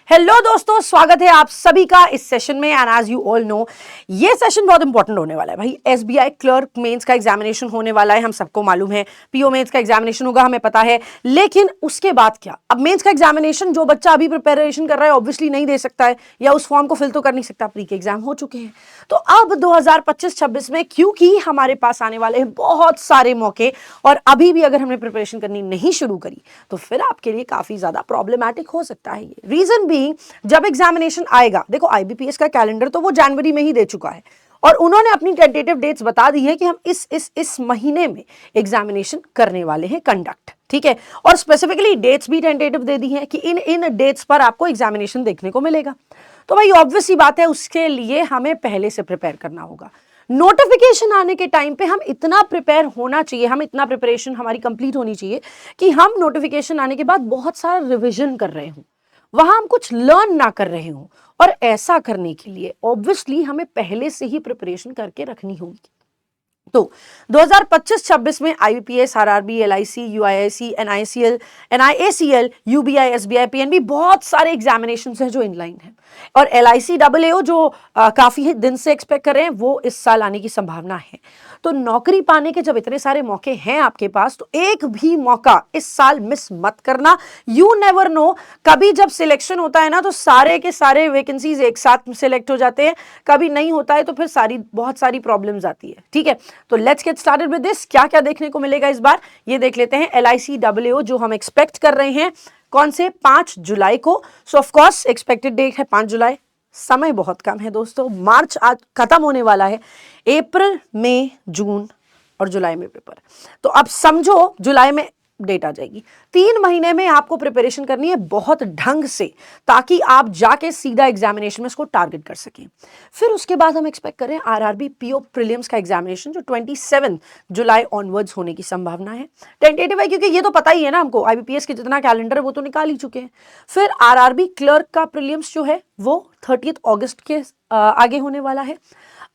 Hello दोस्तों, स्वागत है आप सभी का इस सेशन में। And as you all know, ये सेशन बहुत इंपॉर्टेंट होने वाला है भाई। एसबीआई क्लर्क मेंस का एग्जामिनेशन होने वाला है, हम सबको मालूम है। पीओ मेंस का एग्जामिनेशन होगा, हमें पता है। लेकिन उसके बाद क्या? अब मेंस का एग्जामिनेशन जो बच्चा अभी प्रिपरेशन कर रहा है ऑब्वियसली नहीं दे सकता है, या उस फॉर्म को फिल तो कर नहीं सकता, प्री के एग्जाम हो चुके हैं। तो अब 2025-26 में क्योंकि हमारे पास आने वाले हैं बहुत सारे मौके, और अभी भी अगर हमने प्रिपरेशन करनी नहीं शुरू करी तो फिर आपके लिए काफी ज्यादा प्रॉब्लमैटिक हो सकता है। ये रीजन भी, जब एग्जामिनेशन आएगा, देखो आईबीपीएस का कैलेंडर तो वो जनवरी में ही दे चुका है, और उन्होंने अपनी टेंटेटिव डेट्स बता दी है कि हम इस महीने में एग्जामिनेशन करने वाले हैं कंडक्ट, ठीक है। और स्पेसिफिकली डेट्स भी टेंटेटिव दे दी है कि इन डेट्स पर आपको एग्जामिनेशन देखने को मिलेगा। तो भाई ऑब्वियस सी बात है, उसके लिए हमें पहले से प्रिपेयर करना होगा। नोटिफिकेशन आने के टाइम पे हम इतना प्रिपेयर होना चाहिए, हम इतना प्रिपरेशन हमारी कंप्लीट होनी चाहिए कि हम नोटिफिकेशन आने के बाद बहुत सारा रिविजन कर रहे हों, वहां हम कुछ लर्न ना कर रहे हों। और ऐसा करने के लिए ऑब्वियसली हमें पहले से ही प्रिपरेशन करके रखनी होगी। तो 2025-26 में IBPS, RRB, LIC, UIIC, NIACL, UBI, SBI, PNB, बहुत सारे एग्जामिनेशन हैं जो इनलाइन है। और एलआईसी AAO जो काफी दिन से एक्सपेक्ट कर रहे हैं, वो इस साल आने की संभावना है। तो नौकरी पाने के जब इतने सारे मौके हैं आपके पास, तो एक भी मौका इस साल मिस मत करना। यू नेवर नो, कभी जब सिलेक्शन होता है ना तो सारे के सारे वैकेंसीज एक साथ सिलेक्ट हो जाते हैं, कभी नहीं होता है तो फिर बहुत सारी प्रॉब्लम्स आती है, ठीक है। तो let's get started with this. क्या क्या देखने को मिलेगा इस बार, ये देख लेते हैं। एलआईसी AAO जो हम एक्सपेक्ट कर रहे हैं, कौन से? 5 जुलाई को। So of course expected date है 5 जुलाई। समय बहुत कम है दोस्तों, मार्च आज खत्म होने वाला है। अप्रैल, मई, जून और जुलाई में पेपर। तो अब समझो जुलाई में डेट आ जाएगी। 3 महीने में आपको प्रिपरेशन करनी है बहुत ढंग से, ताकि आप जाके सीधा एग्जामिनेशन में इसको टारगेट कर सकें। फिर उसके बाद हम एक्सपेक्ट करें आरआरबी पीओ प्रीलिम्स का एग्जामिनेशन, जो 27 जुलाई ऑनवर्ड्स होने की संभावना है। टेंटेटिव है क्योंकि ये तो पता ही है ना हमको, आईबीपीएस के जितना कैलेंडर है वो तो निकाल ही चुके हैं। फिर आरआरबी क्लर्क का प्रीलिम्स जो है वो 30 अगस्त के आगे होने वाला है।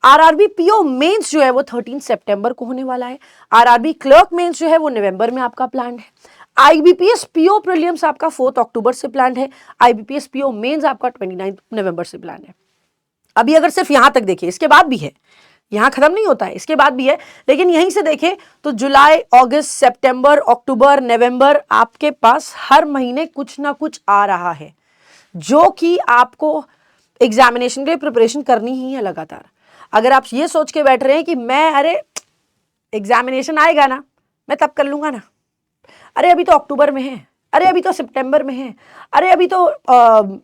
आरआरबी पीओ मेंस जो है वो 13 सितंबर को होने वाला है। आरआरबी क्लर्क मेंस जो है वो नवंबर में आपका प्लान है। आईबीपीएस पीओ प्रीलिम्स आपका 4 अक्टूबर से प्लान है। आईबीपीएस पीओ मेंस आपका 29 नवंबर से प्लान है। अभी अगर सिर्फ यहां तक देखिए, इसके बाद भी है, यहां खत्म नहीं होता है, इसके बाद भी है, लेकिन यहीं से देखें तो जुलाई, अगस्त, सितंबर, अक्टूबर, नवंबर, आपके पास हर महीने कुछ ना कुछ आ रहा है, जो कि आपको एग्जामिनेशन के लिए प्रिपरेशन करनी ही है लगातार। अगर आप ये सोच के बैठ रहे हैं कि मैं, अरे एग्जामिनेशन आएगा ना, मैं तब कर लूंगा ना, अरे अभी तो अक्टूबर में है, अरे अभी तो सितंबर में है, अरे अभी तो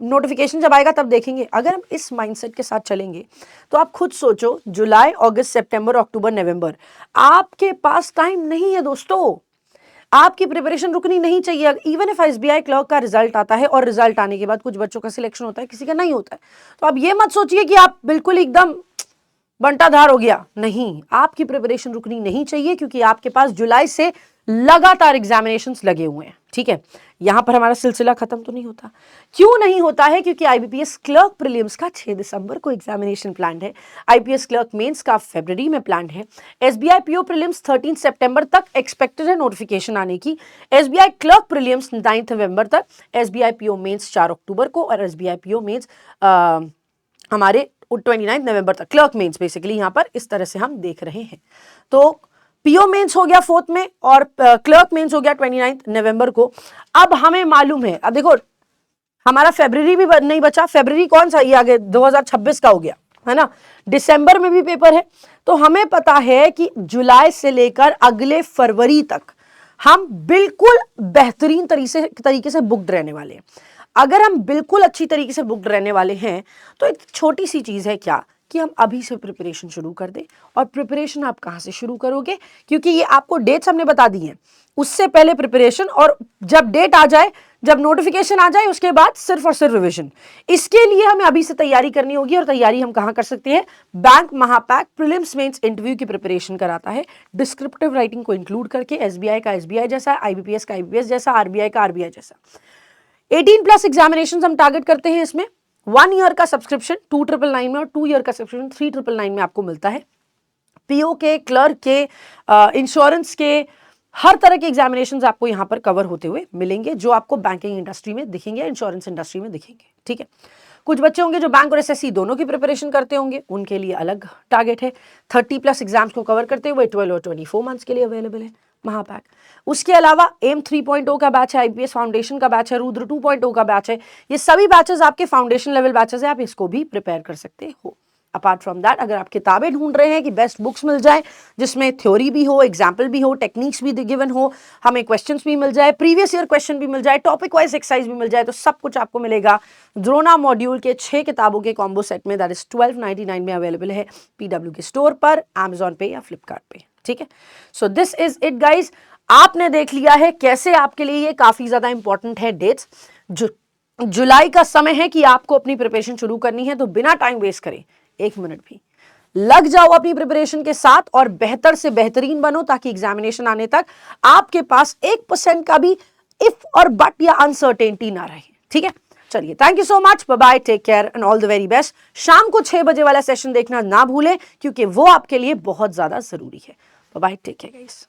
नोटिफिकेशन जब आएगा तब देखेंगे, अगर हम इस माइंडसेट के साथ चलेंगे तो आप खुद सोचो, जुलाई, अगस्त, सितंबर, अक्टूबर, नवंबर, आपके पास टाइम नहीं है दोस्तों। आपकी प्रिपरेशन रुकनी नहीं चाहिए। इवन इफ एसबीआई क्लर्क का रिजल्ट आता है और रिजल्ट आने के बाद कुछ बच्चों का सिलेक्शन होता है, किसी का नहीं होता है, तो आप ये मत सोचिए कि आप बिल्कुल एकदम बंटाधार हो गया। नहीं, आपकी प्रिपरेशन रुकनी नहीं चाहिए, क्योंकि आपके पास जुलाई से लगातार एग्जामिनेशंस लगे हुए हैं, ठीक है। यहां पर हमारा सिलसिला खत्म तो नहीं होता। क्यों नहीं होता है? क्योंकि आईबीपीएस क्लर्क प्रीलिम्स का 6 दिसंबर को एग्जामिनेशन प्लान है। आईपीएस क्लर्क मेंस का फरवरी में प्लान है। एसबीआई पीओ प्रीलिम्स 13 सितंबर तक एक्सपेक्टेड है नोटिफिकेशन आने की। एसबीआई क्लर्क प्रीलिम्स 9 नवंबर तक। एसबीआई पीओ मेंस 4 अक्टूबर को, और एसबीआई पीओ मेंस हमारे 29 नवंबर तक। क्लर्क मेंस बेसिकली यहां पर इस तरह से हम देख रहे हैं। तो पीओ मेंस हो गया 4 में, और क्लर्क मेंस हो गया 29 नवंबर को। अब हमें मालूम है, अब देखो हमारा फरवरी भी नहीं बचा। फरवरी कौन सा, ये आगे 2026 का हो गया है ना। दिसंबर में भी पेपर है। तो हमें पता है कि जुलाई से लेकर अगले फरवरी तक हम बिल्कुल बेहतरीन तरीके से बुक्ड रहने वाले हैं। अगर हम बिल्कुल अच्छी तरीके से बुक्ड रहने वाले हैं तो एक छोटी सी चीज है क्या, कि हम अभी से प्रिपरेशन शुरू कर दें। और प्रिपरेशन आप कहां से शुरू करोगे? क्योंकि ये आपको डेट्स हमने बता दी हैं, उससे पहले प्रिपरेशन, और जब डेट आ जाए, जब नोटिफिकेशन आ जाए, उसके बाद सिर्फ और सिर्फ रिवीजन। इसके लिए हमें अभी से तैयारी करनी होगी। और तैयारी हम कहां कर सकते हैं? बैंक महापैक प्रीलिम्स मेंस इंटरव्यू की प्रिपरेशन कराता है, डिस्क्रिप्टिव राइटिंग को इंक्लूड करके। एसबीआई का एसबीआई जैसा, आईबीपीएस का आईबीपीएस जैसा, आरबीआई का आरबीआई जैसा। 18+ एग्जामिनेशन हम टारगेट करते हैं इसमें। 1 ईयर का सब्सक्रिप्शन 2999 में, और 2 ईयर का सब्सक्रिप्शन 3999 में आपको मिलता है। पीओ के, क्लर्क के, इंश्योरेंस के, हर तरह के एग्जामिनेशंस आपको यहाँ पर कवर होते हुए मिलेंगे जो आपको बैंकिंग इंडस्ट्री में दिखेंगे, इंश्योरेंस इंडस्ट्री में दिखेंगे, ठीक है। कुछ बच्चे होंगे जो बैंक और एसएससी दोनों की प्रिपरेशन करते होंगे, उनके लिए अलग टारगेट है। 30+ एग्जाम्स को कवर करते हुए 12 और 24 मंथ्स के लिए अवेलेबल है महापैक। उसके अलावा एम 3.0 का बैच है, आईपीएस फाउंडेशन का बैच है, रुद्र 2.0 का बैच है। ये सभी बैचेस आपके फाउंडेशन लेवल बैचेस है, आप इसको भी प्रिपेयर कर सकते हो। अपार्ट फ्रॉम दैट, अगर आप किताबें ढूंढ रहे हैं कि बेस्ट बुक्स मिल जाए जिसमें थ्योरी भी हो, एग्जाम्पल भी हो, टेक्निक्स भी गिवन हो, हमें क्वेश्चंस भी मिल जाए, प्रीवियस ईयर क्वेश्चन भी मिल जाए, टॉपिक वाइज एक्सरसाइज भी मिल जाए, तो सब कुछ आपको मिलेगा द्रोणा मॉड्यूल के 6 किताबों के कॉम्बो सेट में, दैट इज 1299 में अवेलेबल है पीडब्ल्यू के स्टोर पर, अमेजॉन पे या फ्लिपकार्ट पे, ठीक है। So this is it guys. आपने देख लिया है कैसे आपके लिए ये काफी ज्यादा इंपॉर्टेंट है डेट्स। जुलाई का समय है कि आपको अपनी प्रिपरेशन शुरू करनी है, तो बिना टाइम वेस्ट करें 1 मिनट भी लग जाओ अपनी प्रिपरेशन के साथ और बेहतर से बेहतरीन बनो, ताकि एग्जामिनेशन आने तक आपके पास 1% का भी इफ और बट या अनसर्टेनिटी ना रहे, ठीक है। चलिए, thank you so much, bye bye, take care and all the very best. शाम को 6 बजे वाला सेशन देखना ना भूलें, क्योंकि वो आपके लिए बहुत ज्यादा जरूरी है। Bye bye, take care guys.